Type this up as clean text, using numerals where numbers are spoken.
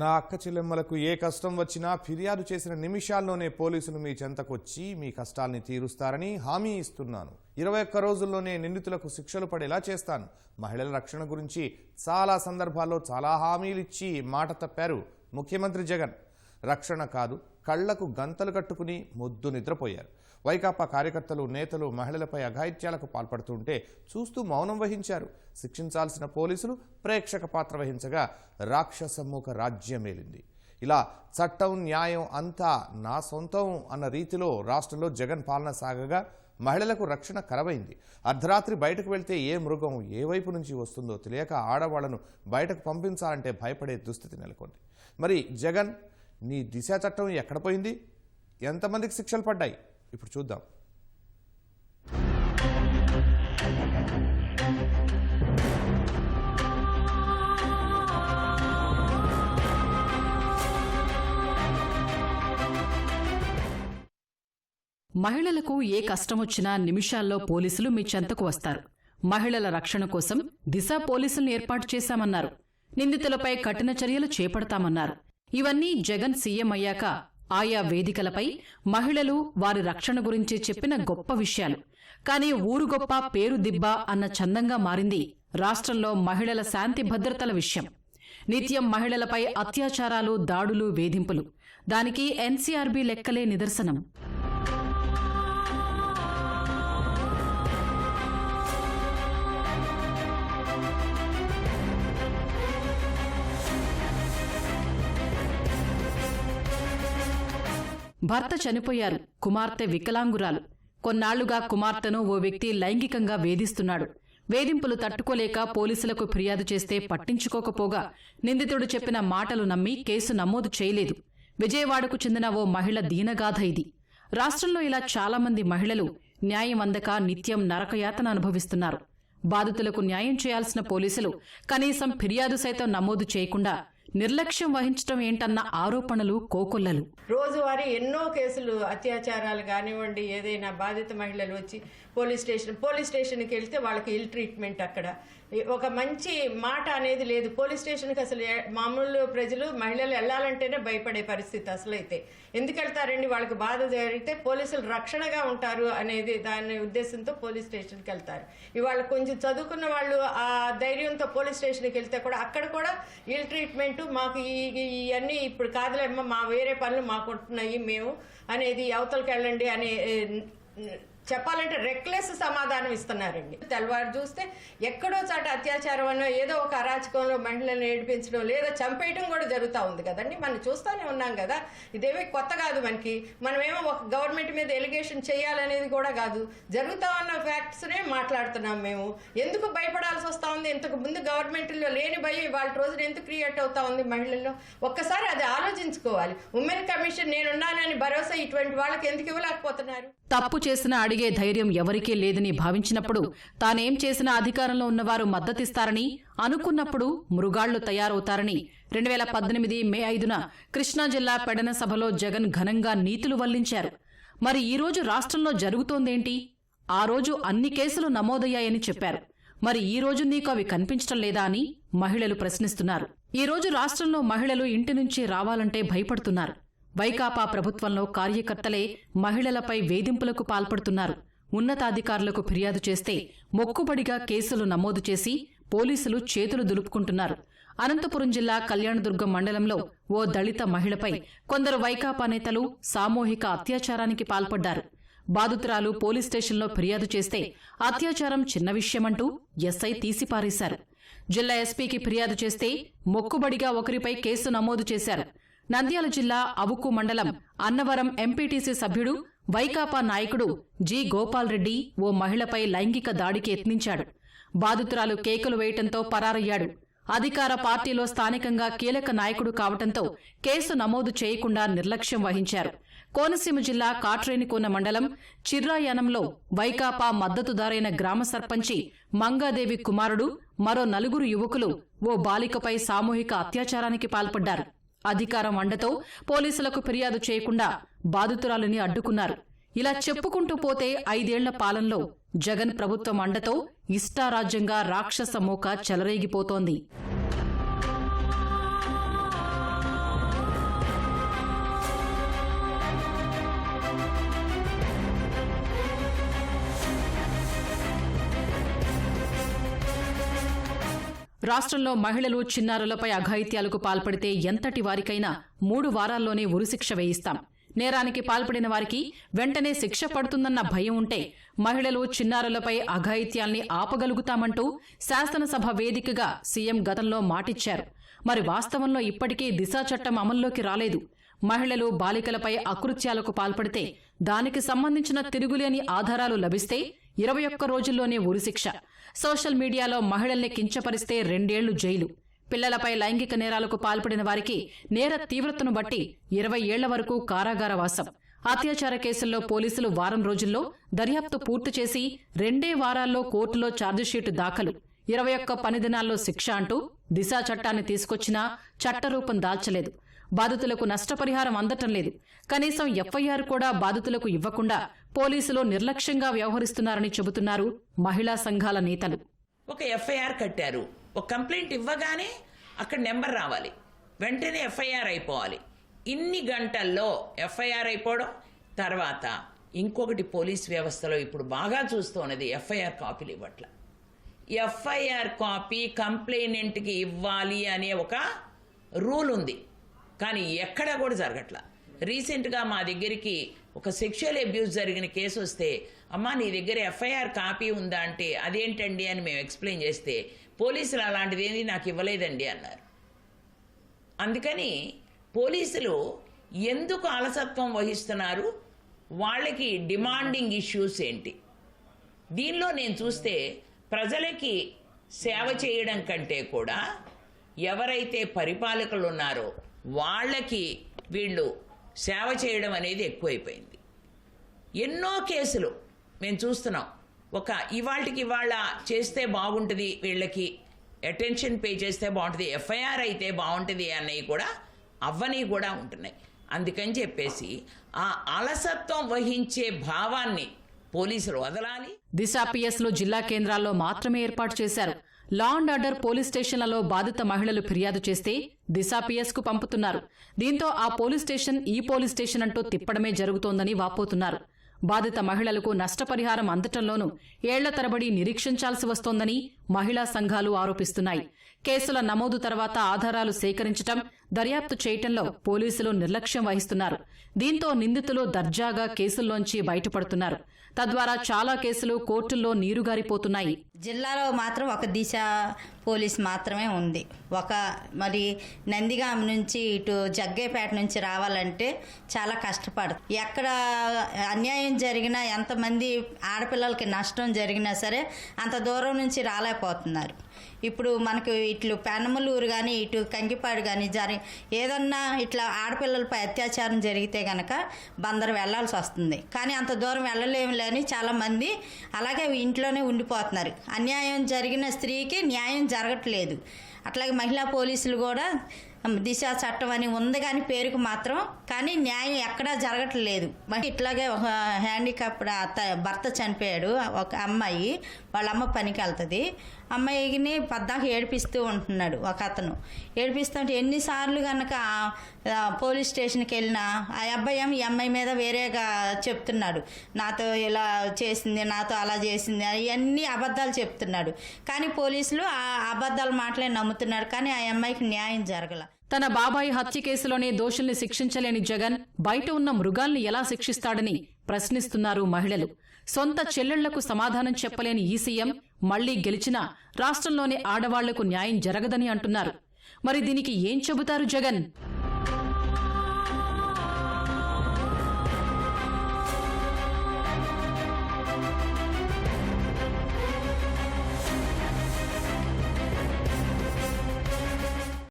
నా అక్క చెల్లెమ్మలకు ఏ కష్టం వచ్చినా ఫిర్యాదు చేసిన నిమిషాల్లోనే పోలీసులు మీ చెంతకొచ్చి మీ కష్టాల్ని తీరుస్తారని హామీ ఇస్తున్నాను. 21 రోజుల్లోనే నిందితులకు శిక్షలు పడేలా చేస్తాను. మహిళల రక్షణ గురించి చాలా సందర్భాల్లో చాలా హామీలు ఇచ్చి మాట తప్పారు ముఖ్యమంత్రి జగన్. రక్షణ కాదు, కళ్లకు గంతలు కట్టుకుని ముద్దు నిద్రపోయారు. వైకాపా కార్యకర్తలు, నేతలు మహిళలపై అఘాయిత్యాలకు పాల్పడుతుంటే చూస్తూ మౌనం వహించారు. శిక్షించాల్సిన పోలీసులు ప్రేక్షక పాత్ర వహించగా రాక్షసమూక రాజ్యమేలింది. ఇలా చట్టం, న్యాయం అంతా నా సొంతం అన్న రీతిలో రాష్ట్రంలో జగన్ పాలన సాగగా మహిళలకు రక్షణ కరవైంది. అర్ధరాత్రి బయటకు వెళ్తే ఏ మృగం ఏ వైపు నుంచి వస్తుందో తెలియక ఆడవాళ్లను బయటకు పంపించాలంటే భయపడే దుస్థితి నెలకొంది. మరి జగన్, నీ దిశ చట్టం ఎక్కడ పోయింది? ఎంతమందికి శిక్షలు పడ్డాయి? ఇప్పుడు చూద్దాం. మహిళలకు ఏ కష్టమొచ్చినా నిమిషాల్లో పోలీసులు మీ చెంతకు వస్తారు. మహిళల రక్షణ కోసం దిశ పోలీసులను ఏర్పాటు చేశామన్నారు. నిందితులపై కఠిన చర్యలు చేపడతామన్నారు. ఇవన్నీ జగన్ సీఎం అయ్యాక ఆయా వేదికలపై మహిళలు వారి రక్షణ గురించి చెప్పిన గొప్ప విషయాలు. కానీ ఊరు గొప్ప పేరు దిబ్బ అన్న చందంగా మారింది రాష్ట్రంలో మహిళల శాంతి భద్రతల విషయం. నిత్యం మహిళలపై అత్యాచారాలు, దాడులు, వేధింపులు. దానికి ఎన్సీఆర్బీ లెక్కలే నిదర్శనం. భర్త చనిపోయారు, కుమార్తె వికలాంగురాలు. కొన్నాళ్లుగా కుమార్తెను ఓ వ్యక్తి లైంగికంగా వేధిస్తున్నాడు. వేధింపులు తట్టుకోలేక పోలీసులకు ఫిర్యాదు చేస్తే పట్టించుకోకపోగా నిందితుడు చెప్పిన మాటలు నమ్మి కేసు నమోదు చేయలేదు. విజయవాడకు చెందిన ఓ మహిళ దీనగాథ ఇది. రాష్ట్రంలో ఇలా చాలామంది మహిళలు న్యాయం అందక నిత్యం నరకయాతన అనుభవిస్తున్నారు. బాధితులకు న్యాయం చేయాల్సిన పోలీసులు కనీసం ఫిర్యాదు సైతం నమోదు చేయకుండా నిర్లక్ష్యం వహించడం ఏంటన్న ఆరోపణలు కోకొల్లలు. రోజువారీ ఎన్నో కేసులు, అత్యాచారాలు కానివ్వండి, ఏదైనా బాధిత మహిళలు వచ్చి పోలీస్ స్టేషన్కి వెళ్తే వాళ్ళకి ఇల్ ట్రీట్మెంట్, అక్కడ ఒక మంచి మాట అనేది లేదు. పోలీస్ స్టేషన్కి అసలు మామూలు ప్రజలు, మహిళలు వెళ్ళాలంటేనే భయపడే పరిస్థితి. అసలైతే ఎందుకు వెళ్తారండి? వాళ్ళకి బాధ జరిగితే పోలీసులు రక్షణగా ఉంటారు అనేది దాని ఉద్దేశంతో పోలీస్ స్టేషన్కి వెళ్తారు. ఇవాళ కొంచెం చదువుకున్న వాళ్ళు ఆ ధైర్యంతో పోలీస్ స్టేషన్కి వెళ్తే కూడా అక్కడ కూడా ఇల్ ట్రీట్మెంట్, మాకు ఇవన్నీ ఇప్పుడు కాదులేమ్మా, మా వేరే పనులు మాకు ఉంటున్నాయి మేము అనేది, అవతలకి వెళ్ళండి అనే చెప్పాలంటే రెక్లెస్ సమాధానం ఇస్తున్నారండి. తెల్లవారు చూస్తే ఎక్కడో చాట అత్యాచారం అన్నో, ఏదో ఒక అరాచకంలో మహిళలను ఏడిపించడం, లేదా చంపేయడం కూడా జరుగుతూ ఉంది కదండి. మనం చూస్తూనే ఉన్నాం కదా. ఇదేమీ కొత్త కాదు మనకి. మనమేమో ఒక గవర్నమెంట్ మీద ఎలిగేషన్ చేయాలనేది కూడా కాదు, జరుగుతూ ఉన్న ఫ్యాక్ట్స్నే మాట్లాడుతున్నాం మేము. ఎందుకు భయపడాల్సి వస్తూ ఉంది? ఇంతకు ముందు గవర్నమెంట్లో లేని భయం ఇవాళ రోజున ఎందుకు క్రియేట్ అవుతా ఉంది మహిళల్లో? ఒక్కసారి అది ఆలోచించుకోవాలి. ఉమెన్ కమిషన్ నేనున్నానని భరోసా ఇటువంటి వాళ్ళకి ఎందుకు ఇవ్వలేకపోతున్నారు? తప్పు చేసినా అడిగే ధైర్యం ఎవరికీ లేదని భావించినప్పుడు, తానేం చేసినా అధికారంలో ఉన్నవారు మద్దతిస్తారని అనుకున్నప్పుడు మృగాళ్లు తయారవుతారని 2018 మే 5న కృష్ణా జిల్లా పెడన సభలో జగన్ ఘనంగా నీతులు వల్లించారు. మరి ఈరోజు రాష్ట్రంలో జరుగుతోందేంటి? ఆ రోజు అన్ని కేసులు నమోదయ్యాయని చెప్పారు. మరి ఈ రోజు నీకు అవి కనిపించటం లేదా అని మహిళలు ప్రశ్నిస్తున్నారు. ఈ రోజు రాష్ట్రంలో మహిళలు ఇంటి నుంచి రావాలంటే భయపడుతున్నారు. వైకాపా ప్రభుత్వంలో కార్యకర్తలే మహిళలపై వేధింపులకు పాల్పడుతున్నారు. ఉన్నతాధికారులకు ఫిర్యాదు చేస్తే మొక్కుబడిగా కేసులు నమోదు చేసి పోలీసులు చేతులు దులుపుకుంటున్నారు. అనంతపురం జిల్లా కళ్యాణదుర్గం మండలంలో ఓ దళిత మహిళపై కొందరు వైకాపా నేతలు సామూహిక అత్యాచారానికి పాల్పడ్డారు. బాధితురాలు పోలీస్ స్టేషన్లో ఫిర్యాదు చేస్తే అత్యాచారం చిన్న విషయమంటూ ఎస్ఐ తీసిపారేశారు. జిల్లా ఎస్పీకి ఫిర్యాదు చేస్తే మొక్కుబడిగా ఒకరిపై కేసు నమోదు చేశారు. నంద్యాల జిల్లా అవుకు మండలం అన్నవరం ఎంపీటీసీ సభ్యుడు, వైకాపా నాయకుడు జి గోపాల్ రెడ్డి ఓ మహిళపై లైంగిక దాడికి యత్నించాడు. బాధితురాలు కేకలు వేయటంతో పరారయ్యాడు. అధికార పార్టీలో స్థానికంగా కీలక నాయకుడు కావటంతో కేసు నమోదు చేయకుండా నిర్లక్ష్యం వహించారు. కోనసీమ జిల్లా కాట్రేనికోన మండలం చిర్రాయానంలో వైకాపా మద్దతుదారైన గ్రామ సర్పంచి మంగాదేవి కుమారుడు, మరో 4 యువకులు ఓ బాలికపై సామూహిక అత్యాచారానికి పాల్పడ్డారు. అధికారం అండతో పోలీసులకు ఫిర్యాదు చేయకుండా బాధితురాలిని అడ్డుకున్నారు. ఇలా చెప్పుకుంటూ పోతే 5 ఏళ్ల పాలనలో జగన్ ప్రభుత్వం అండతో ఇష్టారాజ్యంగా రాక్షస మోక చెలరేగిపోతోంది. రాష్ట్రంలో మహిళలు చిన్నారులపై అఘాయిత్యాలకు పాల్పడితే ఎంతటి వారికైనా 3 వారాల్లోనే ఉరిశిక్ష వేయిస్తాం. నేరానికి పాల్పడిన వారికి వెంటనే శిక్ష పడుతుందన్న భయం ఉంటే మహిళలు చిన్నారులపై అఘాయిత్యాల్ని ఆపగలుగుతామంటూ శాసనసభ వేదికగా సీఎం గతంలో మాటిచ్చారు. మరి వాస్తవంలో ఇప్పటికీ దిశా చట్టం అమల్లోకి రాలేదు. మహిళలు బాలికలపై అకృత్యాలకు పాల్పడితే దానికి సంబంధించిన తిరుగులేని ఆధారాలు లభిస్తే 21 రోజుల్లోనే ఉరిశిక్ష. సోషల్ మీడియాలో మహిళల్ని కించపరిస్తే 2 ఏళ్లు జైలు. పిల్లలపై లైంగిక నేరాలకు పాల్పడిన వారికి నేర తీవ్రతను బట్టి 20 ఏళ్ల వరకు కారాగార వాసం. అత్యాచార కేసుల్లో పోలీసులు వారం రోజుల్లో దర్యాప్తు పూర్తి చేసి 2 వారాల్లో కోర్టులో ఛార్జిషీటు దాఖలు. 21 పని దినాల్లో శిక్ష అంటూ దిశా చట్టాన్ని తీసుకొచ్చినా చట్టరూపం దాల్చలేదు. బాధితులకు నష్టపరిహారం అందటం లేదు. కనీసం ఎఫ్ఐఆర్ కూడా బాధితులకు ఇవ్వకుండా పోలీసులు నిర్లక్ష్యంగా వ్యవహరిస్తున్నారని చెబుతున్నారు మహిళా సంఘాల నేతలు. ఒక ఎఫ్ఐఆర్ కట్టారు, ఒక కంప్లైంట్ ఇవ్వగానే అక్కడ నెంబర్ రావాలి, వెంటనే ఎఫ్ఐఆర్ అయిపోవాలి. ఇన్ని గంటల్లో ఎఫ్ఐఆర్ అయిపోవడం, తర్వాత ఇంకొకటి పోలీస్ వ్యవస్థలో ఇప్పుడు బాగా చూస్తున్నది ఎఫ్ఐఆర్ కాపీలు ఇవ్వట్ల. ఎఫ్ఐఆర్ కాపీ కంప్లైనెంట్కి ఇవ్వాలి అనే ఒక రూల్ ఉంది, కానీ ఎక్కడా కూడా జరగట్ల. రీసెంట్గా మా దగ్గరికి ఒక సెక్షువల్ అబ్యూస్ జరిగిన కేసు వస్తే, అమ్మా నీ దగ్గర ఎఫ్ఐఆర్ కాపీ ఉందా అంటే అదేంటండి అని మేము ఎక్స్ప్లెయిన్ చేస్తే పోలీసులు అలాంటిది ఏంది నాకు ఇవ్వలేదండి అన్నారు. అందుకని పోలీసులు ఎందుకు అలసత్వం వహిస్తున్నారు, వాళ్ళకి డిమాండింగ్ ఇష్యూస్ ఏంటి? దీనిలో నేను చూస్తే ప్రజలకి సేవ చేయడం కంటే కూడా ఎవరైతే పరిపాలకులు ఉన్నారో వాళ్ళకి వీళ్ళు సేవ చేయడం అనేది ఎక్కువైపోయింది. ఎన్నో కేసులు మేము చూస్తున్నాం. ఒక ఇవాళకి ఇవాళ చేస్తే బాగుంటుంది, వీళ్ళకి అటెన్షన్ పే చేస్తే బాగుంటుంది, ఎఫ్ఐఆర్ అయితే బాగుంటుంది అన్నవి కూడా అవ్వని కూడా ఉంటున్నాయి. అందుకని చెప్పేసి ఆ అలసత్వం వహించే భావాన్ని పోలీసులు వదలాలి. దిశ పిఎస్లు జిల్లా కేంద్రాల్లో మాత్రమే ఏర్పాటు చేశారు. లా అండ్ ఆర్డర్ పోలీస్ స్టేషన్లలో బాధిత మహిళలు ఫిర్యాదు చేస్తే దిశ పిఎస్కు పంపుతున్నారు. దీంతో ఆ పోలీస్ స్టేషన్ ఈ పోలీస్ స్టేషన్ అంటూ తిప్పడమే జరుగుతోందని వాపోతున్నారు. బాధిత మహిళలకు నష్టపరిహారం అందటంలోనూ ఏళ్ల తరబడి నిరీక్షించాల్సి వస్తోందని మహిళా సంఘాలు ఆరోపిస్తున్నాయి. కేసుల నమోదు తర్వాత ఆధారాలు సేకరించటం, దర్యాప్తు చేయటంలో పోలీసులు నిర్లక్ష్యం వహిస్తున్నారు. దీంతో నిందితులు దర్జాగా కేసుల్లోంచి బయటపడుతున్నారు. తద్వారా చాలా కేసులు కోర్టుల్లో నీరుగారిపోతున్నాయి. జిల్లాలో మాత్రం ఒక దిశ పోలీస్ మాత్రమే ఉంది. మరి నందిగామ నుంచి ఇటు జగ్గేపేట నుంచి రావాలంటే చాలా కష్టపడదు. ఎక్కడ అన్యాయం జరిగినా, ఎంతమంది ఆడపిల్లలకి నష్టం జరిగినా సరే అంత దూరం నుంచి రాలేకపోతున్నారు. ఇప్పుడు మనకు ఇట్లు పెనమలూరు కానీ ఇటు కంకిపాడు కానీ ఏదన్నా ఇట్లా ఆడపిల్లలపై అత్యాచారం జరిగితే గనక బందరు వెళ్లాల్సి వస్తుంది. కానీ అంత దూరం వెళ్ళలేములేని చాలామంది అలాగే ఇంట్లోనే ఉండిపోతున్నారు. అన్యాయం జరిగిన స్త్రీకి న్యాయం జరగట్లేదు. అట్లాగే మహిళా పోలీసులు కూడా దిశ చట్టం అని ఉంది కానీ పేరుకు మాత్రం, కానీ న్యాయం ఎక్కడా జరగట్లేదు. ఇట్లాగే ఒక హ్యాండిక్యాప్డ్ భర్త చనిపోయాడు. ఒక అమ్మాయి, వాళ్ళ అమ్మ పనికి వెళ్తుంది. అమ్మాయిని పద్దాక ఏడిపిస్తూ ఉంటున్నాడు ఒక అతను. ఏడిపిస్తుంటే ఎన్నిసార్లు కనుక పోలీస్ స్టేషన్కి వెళ్ళినా ఆ అబ్బాయి ఈ అమ్మాయి మీద వేరేగా చెప్తున్నాడు. నాతో ఇలా చేసింది, నాతో అలా చేసింది, అవన్నీ అబద్ధాలు చెప్తున్నాడు. కానీ పోలీసులు ఆ అబద్ధాల మాటలే నమ్ముతున్నాడు. కానీ ఆ అమ్మాయికి న్యాయం జరగల. తన బాబాయి హత్య కేసులోనే దోషుల్ని శిక్షించలేని జగన్ బయట ఉన్న మృగాల్ని ఎలా శిక్షిస్తాడని ప్రశ్నిస్తున్నారు మహిళలు. సొంత చెల్లెళ్లకు సమాధానం చెప్పలేని ఈ సీఎం మళ్లీ గెలిచినా రాష్ట్రంలోని ఆడవాళ్లకు న్యాయం జరగదని అంటున్నారు. మరి దీనికి ఏం చెబుతారు జగన్?